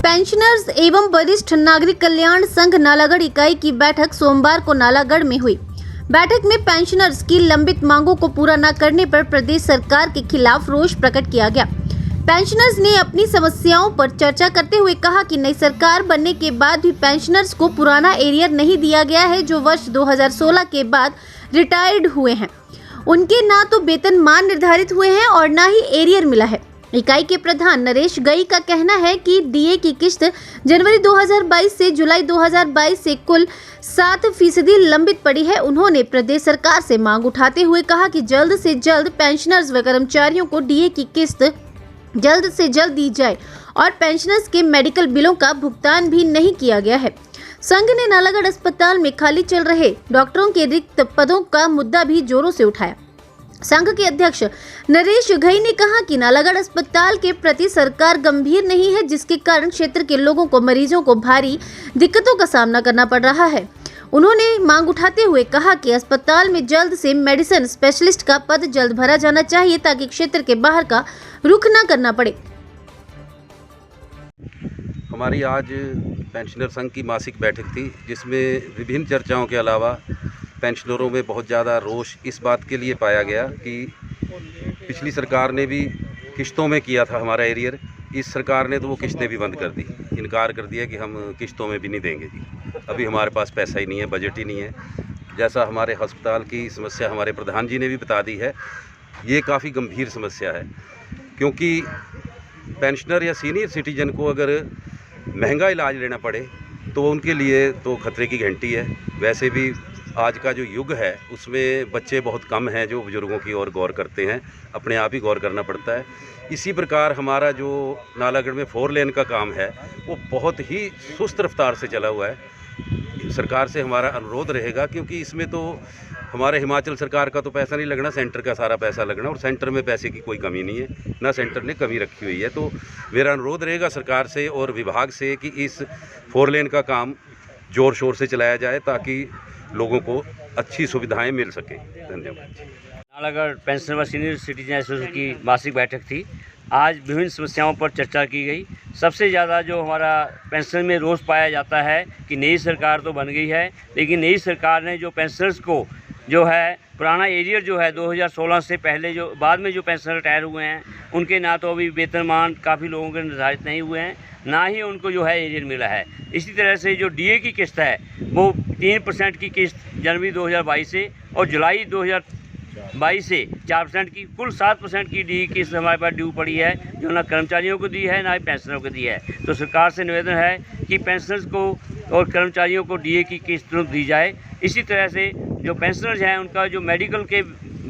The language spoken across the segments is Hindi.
पेंशनर्स एवं वरिष्ठ नागरिक कल्याण संघ नालागढ़ इकाई की बैठक सोमवार को नालागढ़ में हुई। बैठक में पेंशनर्स की लंबित मांगों को पूरा न करने पर प्रदेश सरकार के खिलाफ रोष प्रकट किया गया। पेंशनर्स ने अपनी समस्याओं पर चर्चा करते हुए कहा कि नई सरकार बनने के बाद भी पेंशनर्स को पुराना एरियर नहीं दिया गया है, जो वर्ष 2016 के बाद रिटायर्ड हुए हैं। उनके ना तो वेतनमान निर्धारित हुए हैं और ना ही एरियर मिला है। इकाई के प्रधान नरेश गई का कहना है कि डीए की किस्त जनवरी 2022 से जुलाई 2022 से कुल 7% लंबित पड़ी है। उन्होंने प्रदेश सरकार से मांग उठाते हुए कहा कि जल्द से जल्द पेंशनर्स व कर्मचारियों को डीए की किस्त जल्द से जल्द दी जाए और पेंशनर्स के मेडिकल बिलों का भुगतान भी नहीं किया गया है। संघ ने नालागढ़ अस्पताल में खाली चल रहे डॉक्टरों के रिक्त पदों का मुद्दा भी जोरों से उठाया। संघ के अध्यक्ष नरेश घई ने कहा कि नालागढ़ अस्पताल के प्रति सरकार गंभीर नहीं है, जिसके कारण क्षेत्र के लोगों को मरीजों को भारी दिक्कतों का सामना करना पड़ रहा है। उन्होंने मांग उठाते हुए कहा कि अस्पताल में जल्द से मेडिसिन स्पेशलिस्ट का पद जल्द भरा जाना चाहिए ताकि क्षेत्र के बाहर का रुख न करना पड़े। हमारी आज पेंशनर संघ की मासिक बैठक थी, जिसमें विभिन्न चर्चाओं के अलावा पेंशनरों में बहुत ज़्यादा रोष इस बात के लिए पाया गया कि पिछली सरकार ने भी किस्तों में किया था हमारा एरियर। इस सरकार ने तो वो किस्तें भी बंद कर दी, इनकार कर दिया कि हम किस्तों में भी नहीं देंगे जी, अभी हमारे पास पैसा ही नहीं है, बजट ही नहीं है। जैसा हमारे अस्पताल की समस्या हमारे प्रधान जी ने भी बता दी है, ये काफ़ी गंभीर समस्या है, क्योंकि पेंशनर या सीनियर सिटीजन को अगर महंगा इलाज लेना पड़े तो उनके लिए तो खतरे की घंटी है। वैसे भी आज का जो युग है उसमें बच्चे बहुत कम हैं जो बुज़ुर्गों की ओर गौर करते हैं, अपने आप ही गौर करना पड़ता है। इसी प्रकार हमारा जो नालागढ़ में 4 लेन का काम है वो बहुत ही सुस्त रफ्तार से चला हुआ है। सरकार से हमारा अनुरोध रहेगा, क्योंकि इसमें तो हमारे हिमाचल सरकार का तो पैसा नहीं लगना, सेंटर का सारा पैसा लगना, और सेंटर में पैसे की कोई कमी नहीं है, ना सेंटर ने कमी रखी हुई है। तो मेरा अनुरोध रहेगा सरकार से और विभाग से कि इस 4 लेन का काम ज़ोर शोर से चलाया जाए ताकि लोगों को अच्छी सुविधाएं मिल सके। धन्यवाद। नालागढ़ पेंशनर व सीनियर सिटीजन एसोसिएशन की मासिक बैठक थी। आज विभिन्न समस्याओं पर चर्चा की गई। सबसे ज़्यादा जो हमारा पेंशन में रोष पाया जाता है कि नई सरकार तो बन गई है, लेकिन नई सरकार ने जो पेंशनर्स को जो है पुराना एरियर जो है 2016 से पहले जो बाद में जो पेंशनर रिटायर हुए हैं उनके ना तो अभी वेतनमान काफ़ी लोगों के निर्धारित नहीं हुए हैं, ना ही उनको जो है एरियर मिला है। इसी तरह से जो डीए की किस्त है वो 3% की किस्त जनवरी 2022 से और जुलाई 2022 से 4% की कुल 7% की डी किस्त हमारे पास ड्यू पड़ी है, जो ना कर्मचारियों को दी है ना ही पेंशनरों को दी है। तो सरकार से निवेदन है कि पेंशनर्स को और कर्मचारियों को डीए की किस्त तुरंत दी जाए। इसी तरह से जो पेंशनर्स हैं उनका जो मेडिकल के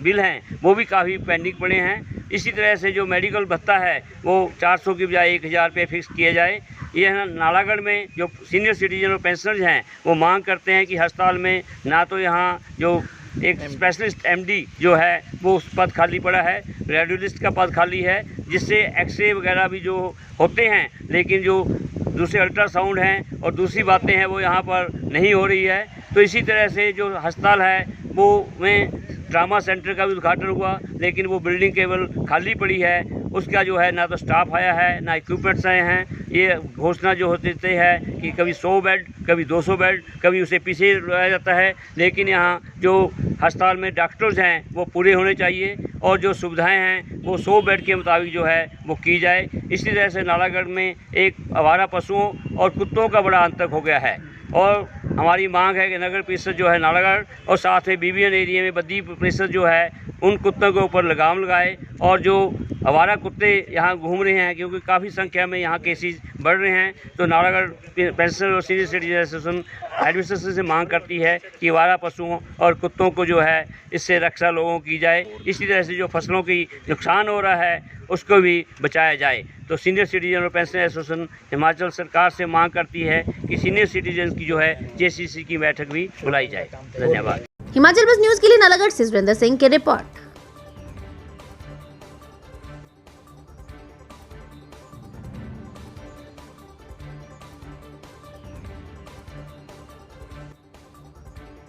बिल हैं वो भी काफ़ी पेंडिंग पड़े हैं। इसी तरह से जो मेडिकल भत्ता है वो 400 की बजाय 1000 रुपये फिक्स किया जाए। ये है नालागढ़ में जो सीनियर सिटीजन और पेंशनर्स हैं वो मांग करते हैं कि अस्पताल में ना तो यहाँ जो एक स्पेशलिस्ट एमडी जो है वो उस पद खाली पड़ा है, रेडियोलिस्ट का पद खाली है, जिससे एक्सरे वगैरह भी जो होते हैं, लेकिन जो दूसरे अल्ट्रासाउंड हैं और दूसरी बातें हैं वो यहाँ पर नहीं हो रही है। तो इसी तरह से जो अस्पताल है वो में ट्रामा सेंटर का भी उद्घाटन हुआ, लेकिन वो बिल्डिंग केवल खाली पड़ी है, उसका जो है ना तो स्टाफ आया है ना इक्विपमेंट्स आए हैं। ये घोषणा जो होती है कि कभी 100 बेड कभी 200 बेड कभी उसे पीछे रह जाता है, लेकिन यहाँ जो अस्पताल में डॉक्टर्स हैं वो पूरे होने चाहिए और जो सुविधाएं हैं वो 100 बेड के मुताबिक जो है वो की जाए। इसी तरह से नालागढ़ में एक आवारा पशुओं और कुत्तों का बड़ा आतंक हो गया है और हमारी मांग है कि नगर परिषद जो है नालागढ़ और साथ में बीबीएन एरिया में बद्दी परिषद जो है उन कुत्तों के ऊपर लगाम लगाए और जो आवारा कुत्ते यहाँ घूम रहे हैं, क्योंकि काफ़ी संख्या में यहाँ केसेस बढ़ रहे हैं, तो नालागढ़ पेंशनर और सीनियर सिटीजन एसोसिएशन एडमिनिस्ट्रेशन से मांग करती है कि आवारा पशुओं और कुत्तों को जो है इससे रक्षा लोगों की जाए। इसी तरह से जो फसलों की नुकसान हो रहा है उसको भी बचाया जाए। तो सीनियर सिटीजन और पेंशनर एसोसिएशन हिमाचल सरकार से मांग करती है कि सीनियर सिटीजन की जो है जेसीसी की बैठक भी बुलाई जाए। धन्यवाद। हिमाचल बस न्यूज के लिए नालागढ़ से सुरेंद्र सिंह की रिपोर्ट।